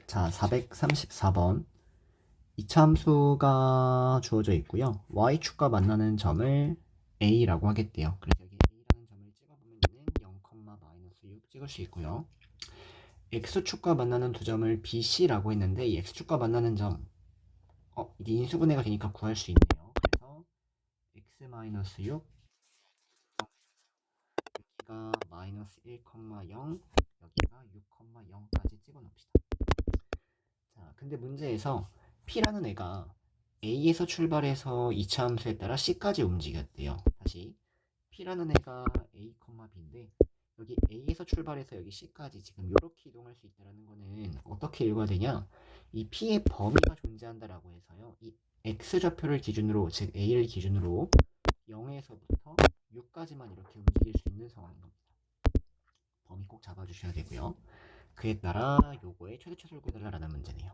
자, 434번. 이차함수가 주어져 있고요. y축과 만나는 점을 a라고 하겠대요. 그래서 여기 a라는 점을 찍어보면 얘는 0,-6 찍을 수 있고요. x축과 만나는 두 점을 bc라고 했는데 이 x축과 만나는 점 이게 인수분해가 되니까 구할 수 있네요. 그래서 x-6 여기가 마이너스 1,0 여기가 6,0까지 찍어 놓읍시다. 자, 근데 문제에서 P라는 애가 A에서 출발해서 이차 함수에 따라 C까지 움직였대요. 다시 P라는 애가 A, B인데 여기 A에서 출발해서 여기 C까지 지금 이렇게 이동할 수 있다는 거는 어떻게 읽어야 되냐? 이 P의 범위가 존재한다라고 해서요. 이 X좌표를 기준으로, 즉 A를 기준으로 0에서부터 6까지만 이렇게 움직일 수 있는 상황인 겁니다. 범위 꼭 잡아주셔야 되고요. 그에 따라 요거의 최대 최소를 구해달라는 문제네요.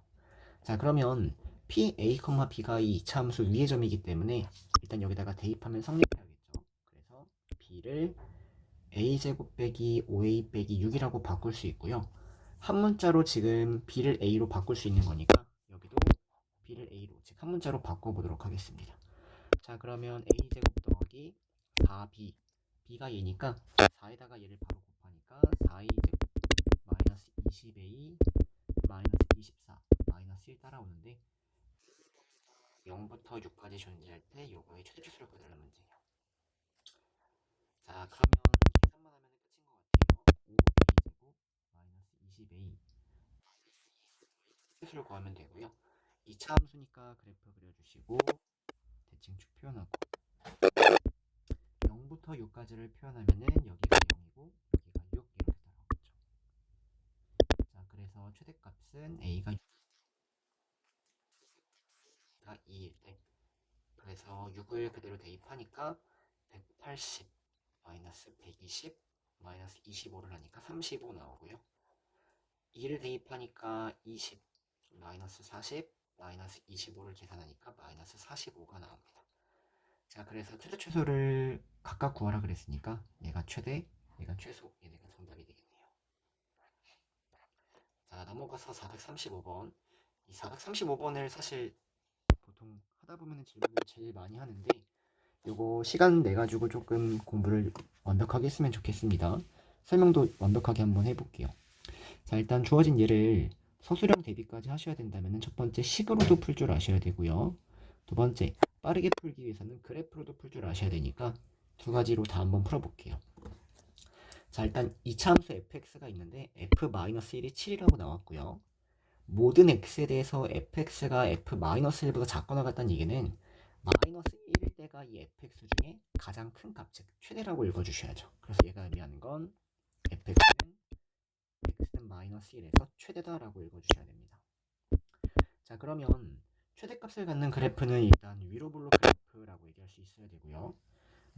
자, 그러면 P, A, B가 이 이차함수 위의 점이기 때문에 일단 여기다가 대입하면 성립해야겠죠. 그래서 B를 A제곱 빼기 5A 빼기 6이라고 바꿀 수 있고요. 한 문자로 지금 B를 A로 바꿀 수 있는 거니까 여기도 B를 A로, 즉 한 문자로 바꿔보도록 하겠습니다. 자, 그러면 A제곱 더하기 4B, B가 얘니까 4에다가 얘를 바로 곱하니까 4A제곱 마이너스 20A 마이너스 24 마이너스 1 따라오는데 0부터 6까지 존재할 때 요거의 최대 추수를 구해달라는 문제예요. 자, 그러면 계산만 하면 끝인 것 같아요. 5a제곱 마이너스 20a 추수를 구하면 되고요. 2차 함수니까 그래프 그려주시고 대칭축 표현하고 0부터 6까지를 표현하면은 여기가 0이고 여기가 6 이렇게 나오겠죠. 자, 그래서 최대값은 a가 2일 때 그래서 6을 그대로 대입하니까 180 마이너스 120 마이너스 25를 하니까 35 나오고요. 2를 대입하니까 20 마이너스 40 마이너스 25를 계산하니까 마이너스 45가 나옵니다. 자, 그래서 최대 최소를 각각 구하라 그랬으니까 얘가 최대, 얘가 최소, 얘네가 정답이 되겠네요. 자, 넘어가서 435번. 이 435번을 사실 보통 하다 보면 질문을 제일 많이 하는데 요거 시간 내가지고 조금 공부를 완벽하게 했으면 좋겠습니다. 설명도 완벽하게 한번 해볼게요. 자, 일단 주어진 예를 서술형 대비까지 하셔야 된다면 첫 번째 식으로도 풀 줄 아셔야 되고요. 두 번째 빠르게 풀기 위해서는 그래프로도 풀 줄 아셔야 되니까 두 가지로 다 한번 풀어볼게요. 자, 일단 2차 함수 fx가 있는데 f-1이 7이라고 나왔고요. 모든 x에 대해서 fx가 f-1보다 작거나 같다는 얘기는 마이너스 1일 때가 이 fx 중에 가장 큰 값, 즉 최대라고 읽어주셔야죠. 그래서 얘가 의미하는 건 x는 마이너스 1에서 최대다라고 읽어주셔야 됩니다. 자, 그러면 최대값을 갖는 그래프는 일단 위로 블록 그래프라고 얘기할 수 있어야 되고요.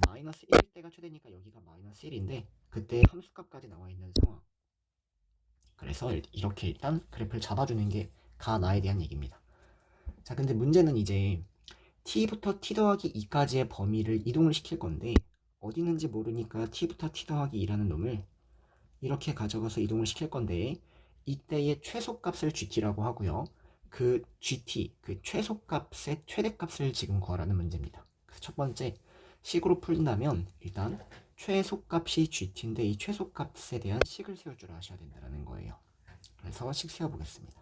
마이너스 1일 때가 최대니까 여기가 마이너스 1인데 그때 함수값까지 나와 있는 상황. 그래서 이렇게 일단 그래프를 잡아주는 게 가나에 대한 얘기입니다. 자, 근데 문제는 이제 t부터 t 더하기 2까지의 범위를 이동을 시킬 건데 어디 있는지 모르니까 t부터 t 더하기 2라는 놈을 이렇게 가져가서 이동을 시킬 건데 이때의 최소값을 gt라고 하고요. 그 gt, 그 최소값의 최대값을 지금 구하라는 문제입니다. 그래서 첫 번째 식으로 풀린다면 일단 최소값이 gt인데 이 최소값에 대한 식을 세울 줄 아셔야 된다는 거예요. 그래서 식 세워보겠습니다.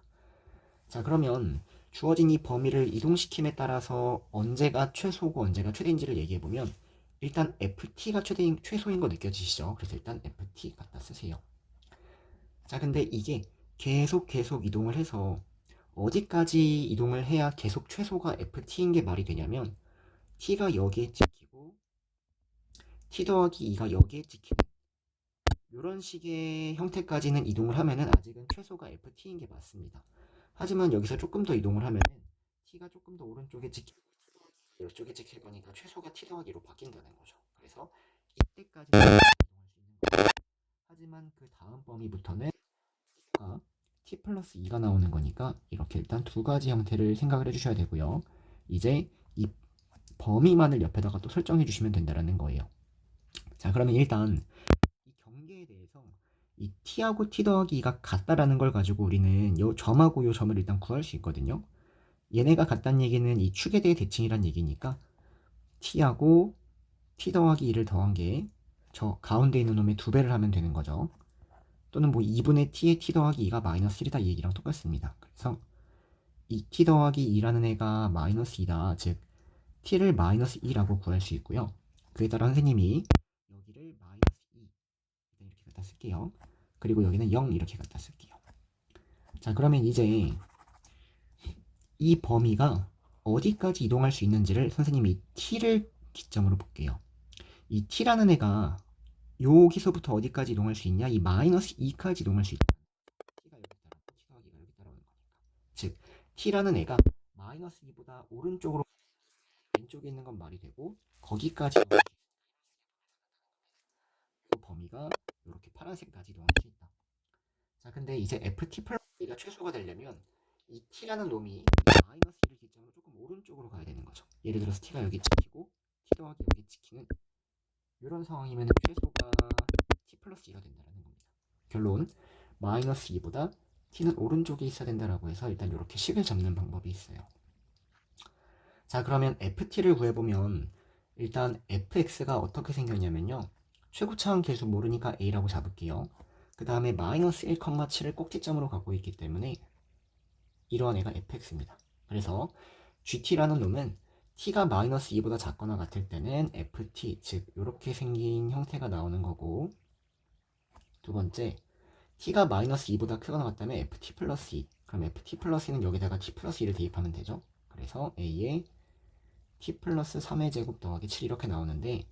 자, 그러면 주어진 이 범위를 이동시킴에 따라서 언제가 최소고 언제가 최대인지를 얘기해보면 일단 ft가 최소인 거 느껴지시죠? 그래서 일단 ft 갖다 쓰세요. 자, 근데 이게 계속 이동을 해서 어디까지 이동을 해야 계속 최소가 ft인 게 말이 되냐면 t가 여기에 찍히고 t 더하기 2가 여기에 찍히는 이런 식의 형태까지는 이동을 하면은 아직은 최소가 ft인 게 맞습니다. 하지만 여기서 조금 더 이동을 하면은 t가 조금 더 오른쪽에 찍히고 이쪽에 찍힐 거니까 최소가 t 더하기로 바뀐다는 거죠. 그래서 이때까지 이동할 수 있는 거예요. 하지만 그 다음 범위부터는 t 플러스 2가 나오는 거니까 이렇게 일단 두 가지 형태를 생각을 해주셔야 되고요. 이제 이 범위만을 옆에다가 또 설정해 주시면 된다는 거예요. 자, 그러면 일단 이 경계에 대해서 이 t하고 t 더하기 2가 같다라는 걸 가지고 우리는 요 점하고 요 점을 일단 구할 수 있거든요. 얘네가 같다는 얘기는 이 축에 대해 대칭이란 얘기니까 t하고 t 더하기 2를 더한 게 저 가운데 있는 놈의 2배를 하면 되는 거죠. 또는 뭐 2분의 t의 t 더하기 2가 마이너스 1이다 이 얘기랑 똑같습니다. 그래서 이 t 더하기 2라는 애가 마이너스 2다. 즉 t를 마이너스 2라고 구할 수 있고요. 그에 따라 선생님이 여기를 마이너스 2 이렇게 갖다 쓸게요. 그리고 여기는 0 이렇게 갖다 쓸게요. 자, 그러면 이제 이 범위가 어디까지 이동할 수 있는지를 선생님이 t를 기점으로 볼게요. 이 t라는 애가 여기서부터 어디까지 이동할 수 있냐? 이 마이너스 2까지 이동할 수 있다. t가 여기 따라오고 t 더하기가 여기 따라오는 거니까. 즉 t라는 애가 마이너스 2보다 오른쪽으로 왼쪽에 있는 건 말이 되고 거기까지 이동할 수 있다. 그 범위가 이렇게 파란색까지 이동할 수 있다. 자, 근데 이제 ft 플러스 2가 최소가 되려면 이 t라는 놈이 마이너스 2를 기점으로 조금 오른쪽으로 가야 되는 거죠. 예를 들어서 t가 여기 찍히고 t 더하기 여기 찍히는 이런 상황이면 최소가 t 플러스 2가 된다는 겁니다. 결론 마이너스 2보다 t는 오른쪽에 있어야 된다라고 해서 일단 이렇게 식을 잡는 방법이 있어요. 자, 그러면 ft를 구해보면 일단 fx가 어떻게 생겼냐면요. 최고차항 계속 모르니까 a라고 잡을게요. 그 다음에 마이너스 1,7을 꼭지점으로 갖고 있기 때문에 이러한 애가 fx입니다. 그래서 gt라는 놈은 t가 마이너스 2보다 작거나 같을 때는 ft, 즉 이렇게 생긴 형태가 나오는 거고, 두 번째 t가 마이너스 2보다 크거나 같다면 ft 플러스 2, 그럼 ft 플러스 2는 여기다가 t 플러스 2를 대입하면 되죠. 그래서 a에 t 플러스 3의 제곱 더하기 7 이렇게 나오는데,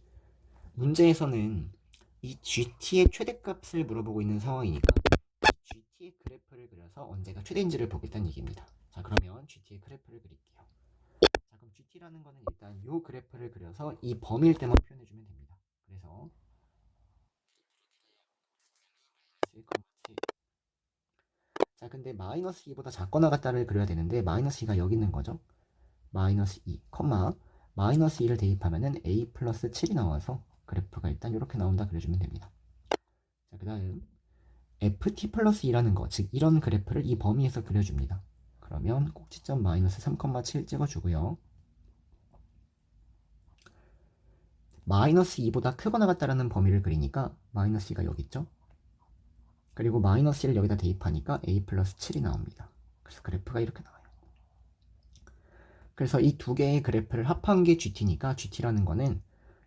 문제에서는 이 gt의 최대값을 물어보고 있는 상황이니까 gt의 그래프를 그려서 언제가 최대인지를 보겠다는 얘기입니다. 자, 그러면 gt의 그래프를 그릴게요. 자, 그럼 gt라는 거는 일단 이 그래프를 그려서 이 범위일 때만 표현해주면 됩니다. 그래서 1,7. 자, 근데 마이너스 2보다 작거나 같다를 그려야 되는데 마이너스 2가 여기 있는 거죠. 마이너스 2, 마이너스 2를 대입하면은 a 플러스 7이 나와서 그래프가 일단 이렇게 나온다 그려주면 됩니다. 자, 그 다음 ft 플러스 2라는 거, 즉 이런 그래프를 이 범위에서 그려줍니다. 그러면 꼭지점 마이너스 3,7 찍어주고요. 마이너스 2보다 크거나 같다라는 범위를 그리니까 마이너스 2가 여기 있죠. 그리고 마이너스 1을 여기다 대입하니까 a 플러스 7이 나옵니다. 그래서 그래프가 이렇게 나와요. 그래서 이 두 개의 그래프를 합한 게 gt니까 gt라는 거는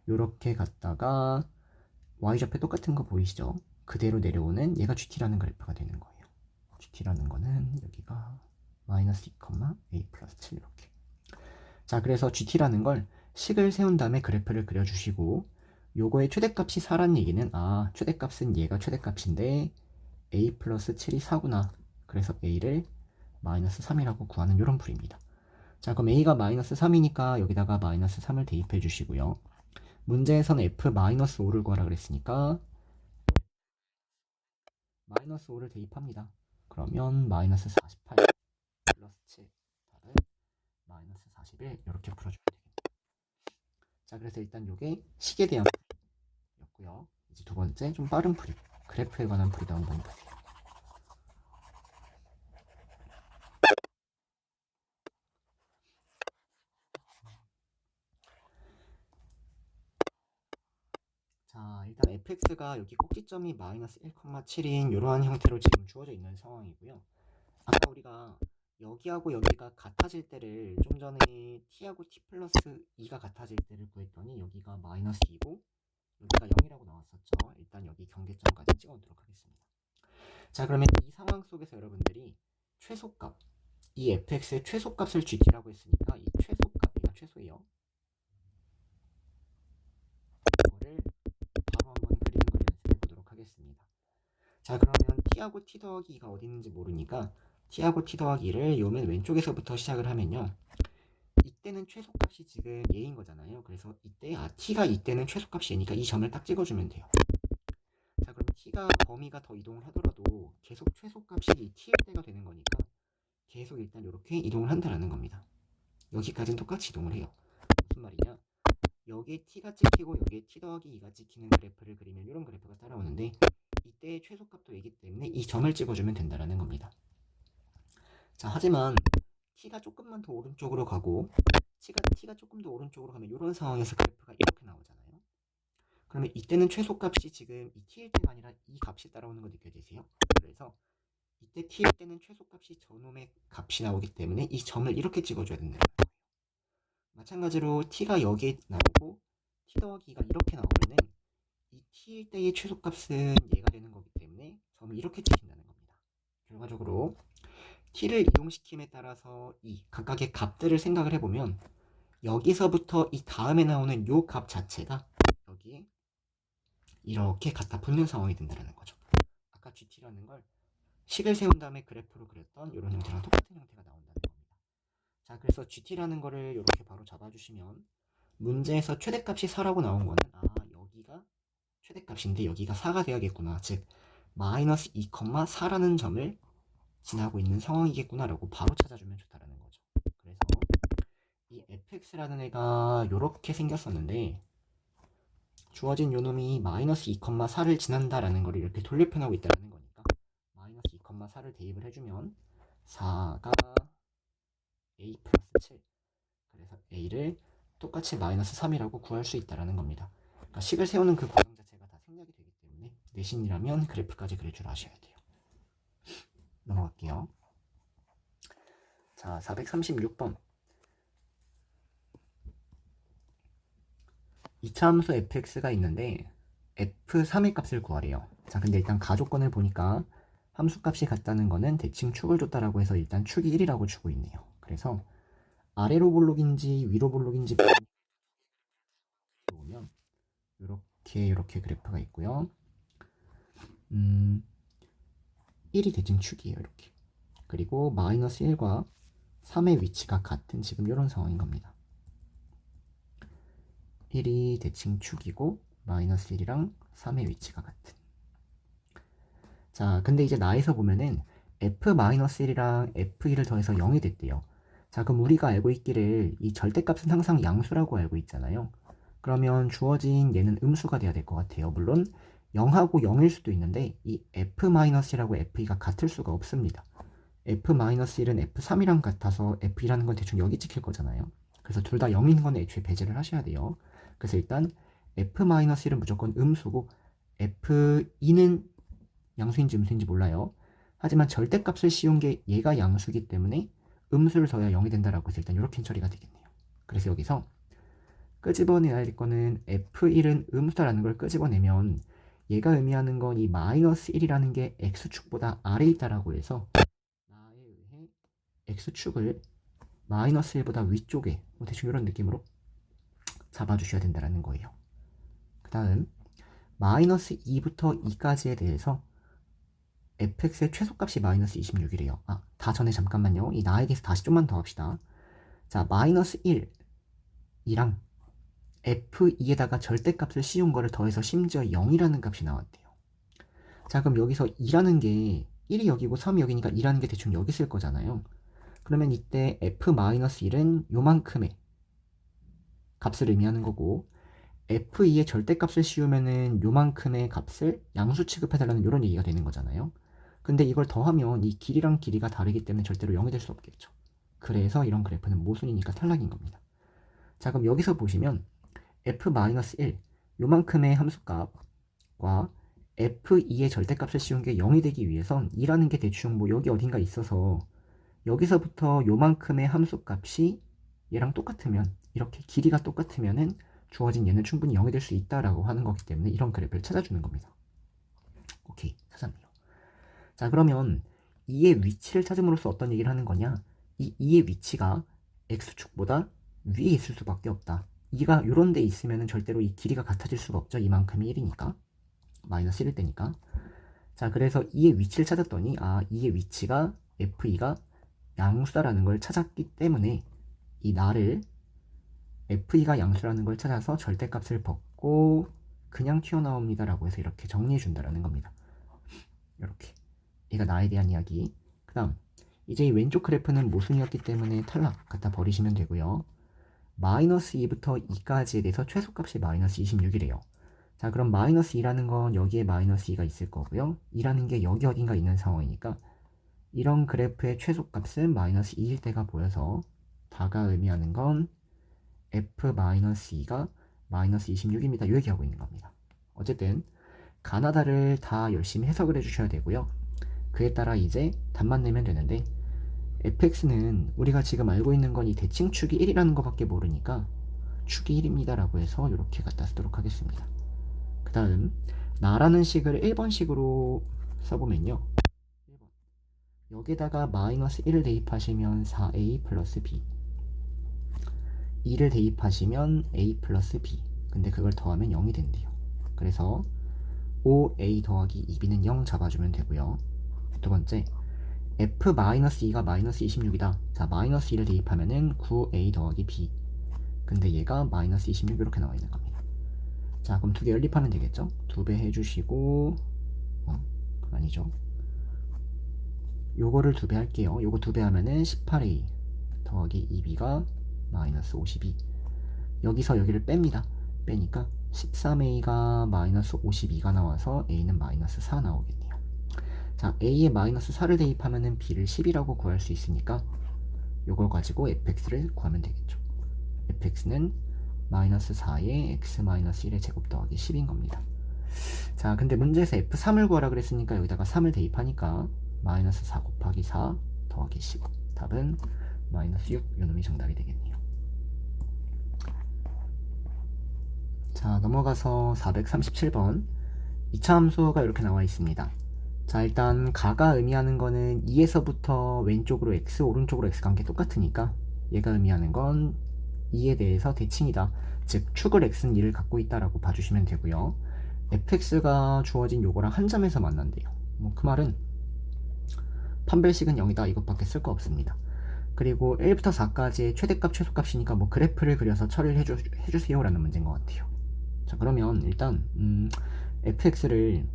이렇게 갔다가 y좌표 똑같은 거 보이시죠? 그대로 내려오는 얘가 gt라는 그래프가 되는 거예요. gt라는 거는 여기가 마이너스 2, a 플러스 7 이렇게. 자, 그래서 gt라는 걸 식을 세운 다음에 그래프를 그려주시고, 요거의 최대값이 4란 얘기는 최대값은 얘가 최대값인데 a 플러스 7이 4구나. 그래서 a를 마이너스 3이라고 구하는 이런 풀입니다. 자, 그럼 a가 마이너스 3이니까 여기다가 마이너스 3을 대입해 주시고요. 문제에서는 f 마이너스 5를 구하라 그랬으니까 마이너스 5를 대입합니다. 그러면 마이너스 48 플러스 7 답은 마이너스 41 이렇게 풀어주면 되겠다. 자, 그래서 일단 요게 식에 대한 풀이였고요. 이제 두 번째 좀 빠른 풀이, 그래프에 관한 풀이도 한번 보세요. 자, 일단 fx가 여기 꼭지점이 마이너스 1,7인 이러한 형태로 지금 주어져 있는 상황이고요. 아까 우리가 여기하고 여기가 같아질 때를 좀 전에 t하고 t 플러스 2가 같아질 때를 구했더니 여기가 마이너스 2고 여기가 0이라고 나왔었죠. 일단 여기 경계점까지 찍어놓도록 하겠습니다. 자, 그러면 이 상황 속에서 여러분들이 최소값, 이 fx의 최소값을 gt라고 했으니까 이 최소값, 얘가 최소예요. 이거를 바로 한번 그리는 걸 연습해 보도록 하겠습니다. 자, 그러면 t하고 t 더하기 2가 어디 있는지 모르니까 t하고 t 더하기 2를 요 맨 왼쪽에서부터 시작을 하면요. 이때는 최소값이 지금 얘인 거잖아요. 그래서 이때 t가 이때는 최소값이 얘니까 이 점을 딱 찍어주면 돼요. 자, 그럼 t가 범위가 더 이동을 하더라도 계속 최소값이 t일 때가 되는 거니까 계속 일단 이렇게 이동을 한다라는 겁니다. 여기까지는 똑같이 이동을 해요. 무슨 말이냐? 여기에 t가 찍히고 여기에 t 더하기 2가 찍히는 그래프를 그리면 이런 그래프가 따라오는데 이 이때의 최소값도 이기 때문에 이 점을 찍어주면 된다는 겁니다. 자, 하지만 t가 조금만 더 오른쪽으로 가고 t가 조금 더 오른쪽으로 가면 이런 상황에서 그래프가 이렇게 나오잖아요. 그러면 이때는 최소값이 지금 이 t일 때가 아니라 이 값이 따라오는 거 느껴지세요? 그래서 이때 t일 때는 최소값이 저놈의 값이 나오기 때문에 이 점을 이렇게 찍어줘야 된다는 거예요. 마찬가지로 t가 여기에 나오고 t 더하기 2가 이렇게 나오면은 이 t일 때의 최소값은 얘가 되는 거기 때문에 점을 이렇게 찍힌다는 겁니다. 결과적으로 t를 이동시킴에 따라서 이 각각의 값들을 생각을 해보면 여기서부터 이 다음에 나오는 요 값 자체가 여기에 이렇게 갖다 붙는 상황이 된다는 거죠. 아까 GT라는 걸 식을 세운 다음에 그래프로 그렸던 이런 형태랑 똑같은 형태가 나온다는 겁니다. 자, 그래서 GT라는 거를 이렇게 바로 잡아주시면 문제에서 최대값이 4라고 나온 거는 여기가 최대값인데 여기가 4가 돼야겠구나. 즉 마이너스 2,4라는 점을 지나고 있는 상황이겠구나 라고 바로 찾아주면 좋다라는 거죠. 그래서 이 fx라는 애가 이렇게 생겼었는데 주어진 요놈이 마이너스 2,4를 지난다라는 걸 이렇게 돌려표현하고 있다는 거니까 마이너스 2,4를 대입을 해주면 4가 a 플러스 7 그래서 a를 똑같이 마이너스 3이라고 구할 수 있다는 겁니다. 그러니까 식을 세우는 그 과정 자체가 다 생략이 되기 때문에 내신이라면 그래프까지 그릴 줄 아셔야 돼요. 넘어갈게요. 자, 436번 2차 함수 fx가 있는데 f3의 값을 구하래요. 자, 근데 일단 가조건을 보니까 함수값이 같다는 거는 대칭 축을 줬다라고 해서 일단 축이 1이라고 주고 있네요. 그래서 아래로 볼록인지 위로 볼록인지 보면 이렇게 그래프가 있고요. 1이 대칭 축이에요. 이렇게. 그리고 마이너스 1과 3의 위치가 같은 지금 이런 상황인 겁니다. 1이 대칭 축이고 마이너스 1이랑 3의 위치가 같은. 자, 근데 이제 나에서 보면은 f-1이랑 f2를 더해서 0이 됐대요. 자, 그럼 우리가 알고 있기를 이 절대값은 항상 양수라고 알고 있잖아요. 그러면 주어진 얘는 음수가 돼야 될 것 같아요. 물론 0하고 0일 수도 있는데 이 f-이라고 f2가 같을 수가 없습니다. f-1은 f3이랑 같아서 f2라는 건 대충 여기 찍힐 거잖아요. 그래서 둘 다 0인 건 애초에 배제를 하셔야 돼요. 그래서 일단 f-1은 무조건 음수고 f2는 양수인지 음수인지 몰라요. 하지만 절대값을 씌운 게 얘가 양수기 때문에 음수를 더해야 0이 된다라고 해서 일단 이렇게 처리가 되겠네요. 그래서 여기서 끄집어내야 할 거는 f1은 음수다라는 걸 끄집어내면 얘가 의미하는 건 이 마이너스 1이라는 게 x축보다 아래에 있다라고 해서 나에 의해 x축을 마이너스 1보다 위쪽에 뭐 대충 이런 느낌으로 잡아주셔야 된다는 거예요. 그 다음 마이너스 2부터 2까지에 대해서 fx의 최소값이 마이너스 26이래요. 다 전에 잠깐만요. 이 나에 대해서 다시 좀만 더 합시다. 자, 마이너스 1이랑 f2에다가 절대값을 씌운 거를 더해서 심지어 0이라는 값이 나왔대요. 자, 그럼 여기서 2라는 게 1이 여기고 3이 여기니까 2라는 게 대충 여기 쓸 거잖아요. 그러면 이때 f-1은 요만큼의 값을 의미하는 거고 f2의 절대값을 씌우면은 요만큼의 값을 양수 취급해달라는 이런 얘기가 되는 거잖아요. 근데 이걸 더하면 이 길이랑 길이가 다르기 때문에 절대로 0이 될 수 없겠죠. 그래서 이런 그래프는 모순이니까 탈락인 겁니다. 자, 그럼 여기서 보시면 f-1 요만큼의 함수값과 f2의 절대값을 씌운 게 0이 되기 위해선 2라는 게 대충 뭐 여기 어딘가 있어서 여기서부터 요만큼의 함수값이 얘랑 똑같으면 이렇게 길이가 똑같으면은 주어진 얘는 충분히 0이 될 수 있다라고 하는 거기 때문에 이런 그래프를 찾아주는 겁니다. 오케이, 찾았네요. 자, 그러면 2의 위치를 찾음으로써 어떤 얘기를 하는 거냐? 이 2의 위치가 x축보다 위에 있을 수밖에 없다. 2가 이런 데 있으면 절대로 이 길이가 같아질 수가 없죠. 이만큼이 1이니까. 마이너스 1일 때니까. 자, 그래서 2의 위치를 찾았더니 2의 위치가 f2가 양수다라는 걸 찾았기 때문에 이 나를 f2가 양수라는 걸 찾아서 절대값을 벗고 그냥 튀어나옵니다 라고 해서 이렇게 정리해 준다라는 겁니다. 이렇게 얘가 나에 대한 이야기. 그 다음 이제 이 왼쪽 그래프는 모순이었기 때문에 탈락 갖다 버리시면 되고요. 마이너스 2부터 2까지에 대해서 최소값이 마이너스 26이래요. 자, 그럼 마이너스 2라는 건 여기에 마이너스 2가 있을 거고요. 2라는 게 여기 어딘가 있는 상황이니까 이런 그래프의 최소값은 마이너스 2일 때가 보여서 다가 의미하는 건 f-2가 마이너스 26입니다. 이 얘기하고 있는 겁니다. 어쨌든 가나다를 다 열심히 해석을 해주셔야 되고요. 그에 따라 이제 답만 내면 되는데 fx는 우리가 지금 알고 있는 건 이 대칭축이 1이라는 것밖에 모르니까 축이 1입니다 라고 해서 이렇게 갖다 쓰도록 하겠습니다. 그 다음 나라는 식을 1번식으로 써보면요, 1번. 여기다가 마이너스 1을 대입하시면 4a 플러스 b, 2를 대입하시면 a 플러스 b, 근데 그걸 더하면 0이 된대요. 그래서 5a 더하기 2b는 0 잡아주면 되고요. 두 번째, f-2가 마이너스 26이다. 자, 마이너스 2를 대입하면은 9a 더하기 b, 근데 얘가 마이너스 26 이렇게 나와 있는 겁니다. 자, 그럼 두 개 연립하면 되겠죠? 2배 해주시고, 아니죠. 요거를 2배 할게요. 요거 2배 하면은 18a 더하기 2b가 마이너스 52. 여기서 여기를 뺍니다. 빼니까 13a가 마이너스 52가 나와서 a는 마이너스 4 나오겠네요. 자, a에 마이너스 4를 대입하면은 b를 10이라고 구할 수 있으니까 요걸 가지고 fx를 구하면 되겠죠. fx는 마이너스 4에 x 마이너스 1의 제곱 더하기 10인 겁니다. 자, 근데 문제에서 f3을 구하라 그랬으니까 여기다가 3을 대입하니까 마이너스 4 곱하기 4 더하기 15. 답은 마이너스 6. 요놈이 정답이 되겠네요. 자, 넘어가서 437번 2차 함수가 이렇게 나와 있습니다. 자, 일단 가가 의미하는 거는 2에서부터 왼쪽으로 x, 오른쪽으로 x 관계 똑같으니까 얘가 의미하는 건 2에 대해서 대칭이다. 즉 축을 x는 2를 갖고 있다라고 봐주시면 되고요. fx가 주어진 요거랑 한 점에서 만난대요. 뭐 그 말은 판별식은 0이다 이것밖에 쓸 거 없습니다. 그리고 1부터 4까지의 최대값 최소값이니까 뭐 그래프를 그려서 처리를 해주세요 라는 문제인 것 같아요. 자, 그러면 일단 fx를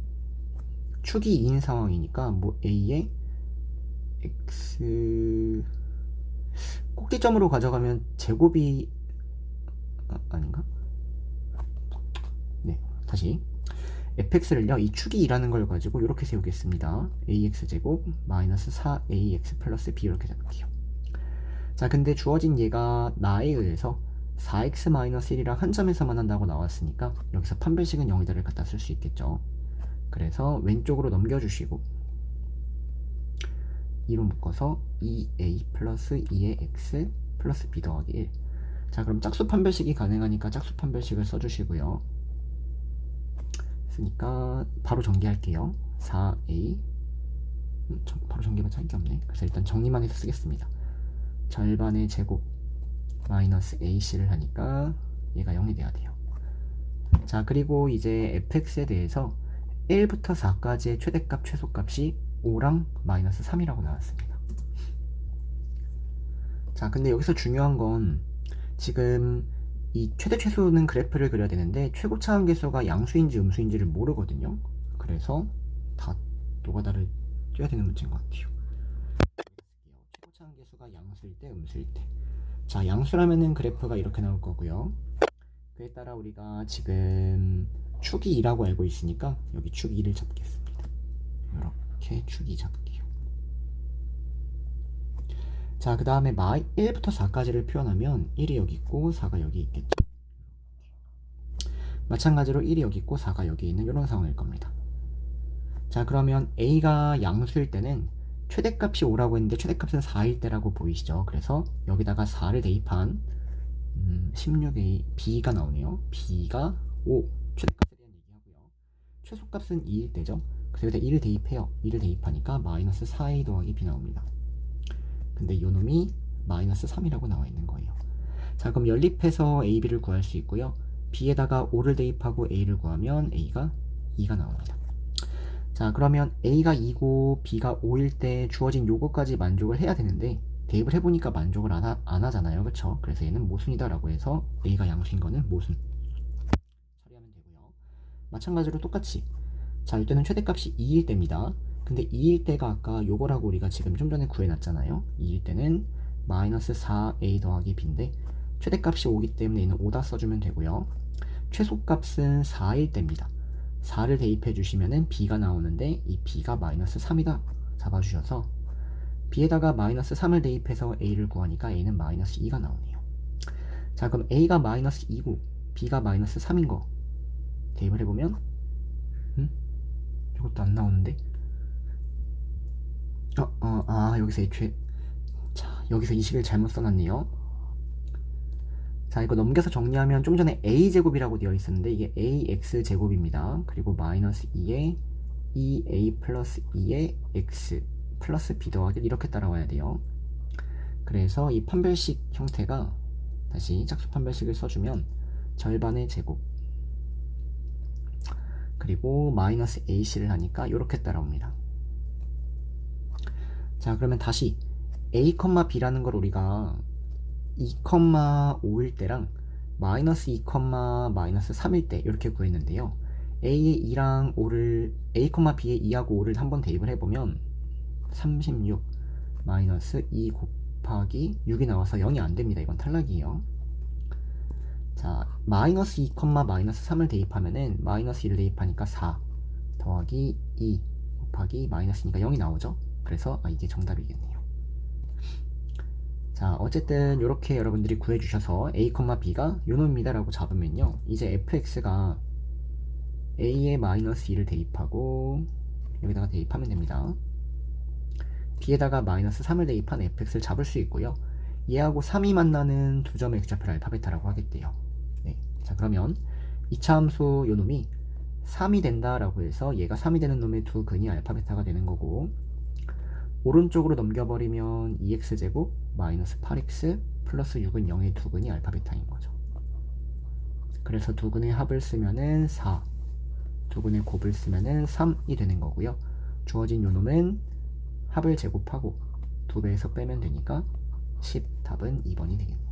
축이 2인 상황이니까 뭐 a에 x 꼭지점으로 가져가면 제곱이 아닌가? 네, 다시 fx를요 이 축이 2라는 걸 가지고 이렇게 세우겠습니다. ax제곱 마이너스 4ax 플러스 b 이렇게 잡을게요. 자, 근데 주어진 얘가 나에 의해서 4x-1이랑 한 점에서만 한다고 나왔으니까 여기서 판별식은 0이다를 갖다 쓸 수 있겠죠. 그래서 왼쪽으로 넘겨주시고 2로 묶어서 2a 플러스 2의 x 플러스 b 더하기 1. 자, 그럼 짝수 판별식이 가능하니까 짝수 판별식을 써주시고요. 쓰니까 바로 정리할게요. 4a 바로 정리해봤자 할 게 없네. 그래서 일단 정리만 해서 쓰겠습니다. 절반의 제곱 마이너스 ac를 하니까 얘가 0이 돼야 돼요. 자, 그리고 이제 fx에 대해서 1부터 4까지의 최대값 최소값이 5랑 마이너스 3이라고 나왔습니다. 자, 근데 여기서 중요한 건 지금 이 최대 최소는 그래프를 그려야 되는데 최고차 함계수가 양수인지 음수인지를 모르거든요. 그래서 다 노가다를 띄어야 되는 문제인 것 같아요. 최고차 함계수가 양수일 때 음수일 때. 자, 양수라면은 그래프가 이렇게 나올 거고요. 그에 따라 우리가 지금 축이 2라고 알고 있으니까 여기 축 2를 잡겠습니다. 이렇게 축 2 잡을게요. 자, 그 다음에 1부터 4까지를 표현하면 1이 여기 있고 4가 여기 있겠죠. 마찬가지로 1이 여기 있고 4가 여기 있는 이런 상황일 겁니다. 자, 그러면 a가 양수일 때는 최대값이 5라고 했는데 최대값은 4일 때라고 보이시죠? 그래서 여기다가 4를 대입한 16a b가 나오네요. b가 5 최대값에 대한 얘기하고요. 최소값은 2일 때죠. 그래서 여기다 2를 대입해요. 2를 대입하니까 마이너스 4a 더하기 b 나옵니다. 근데 이 놈이 마이너스 3이라고 나와 있는 거예요. 자, 그럼 연립해서 a, b를 구할 수 있고요. b에다가 5를 대입하고 a를 구하면 a가 2가 나옵니다. 자, 그러면 a가 2고 b가 5일 때 주어진 요거까지 만족을 해야 되는데 대입을 해보니까 만족을 안 하잖아요. 그쵸? 그래서 얘는 모순이다 라고 해서 a가 양수인 거는 모순 처리하면 되고요. 마찬가지로 똑같이 자, 이때는 최대값이 2일 때입니다. 근데 2일 때가 아까 요거라고 우리가 지금 좀 전에 구해놨잖아요. 2일 때는 마이너스 4a 더하기 b인데 최대값이 5기 때문에 얘는 5다 써주면 되고요. 최소값은 4일 때입니다. 4를 대입해 주시면은 b가 나오는데 이 b가 마이너스 3이다 잡아주셔서 b에다가 마이너스 3을 대입해서 a를 구하니까 a는 마이너스 2가 나오네요. 자, 그럼 a가 마이너스 2고 b가 마이너스 3인 거 대입을 해보면 이것도 안 나오는데 여기서 애초에 여기서 이 식을 잘못 써놨네요. 자, 이거 넘겨서 정리하면 좀 전에 a제곱이라고 되어 있었는데 이게 ax제곱입니다. 그리고 마이너스 2에 2a 플러스 2의 x 플러스 b 더하기 이렇게 따라와야 돼요. 그래서 이 판별식 형태가 다시 짝수 판별식을 써주면 절반의 제곱 그리고 마이너스 ac를 하니까 이렇게 따라옵니다. 자, 그러면 다시 a, b라는 걸 우리가 2,5일 때랑 마이너스 2, 마이너스 3일 때 이렇게 구했는데요. a의 2랑 5를 a, b의 2하고 5를 한번 대입을 해보면 36 마이너스 2 곱하기 6이 나와서 0이 안됩니다. 이건 탈락이에요. 자, 마이너스 2, 마이너스 3을 대입하면은 마이너스 1을 대입하니까 4 더하기 2 곱하기 마이너스니까 0이 나오죠. 그래서 이게 정답이겠네요. 자, 어쨌든 이렇게 여러분들이 구해주셔서 a, b가 요놈입니다 라고 잡으면요, 이제 fx가 a에 마이너스 2를 대입하고 여기다가 대입하면 됩니다. b에다가 마이너스 3을 대입한 fx를 잡을 수 있고요. 얘하고 3이 만나는 두 점의 x좌표를 알파베타라고 하겠대요. 네. 자, 그러면 2차 함수 요놈이 3이 된다라고 해서 얘가 3이 되는 놈의 두 근이 알파베타가 되는 거고, 오른쪽으로 넘겨버리면 2x제곱 마이너스 8x 플러스 6은 0의 두 근이 알파베타인 거죠. 그래서 두 근의 합을 쓰면은 4, 두 근의 곱을 쓰면은 3이 되는 거고요. 주어진 요놈은 합을 제곱하고 2배에서 빼면 되니까 10, 답은 2번이 되겠네요.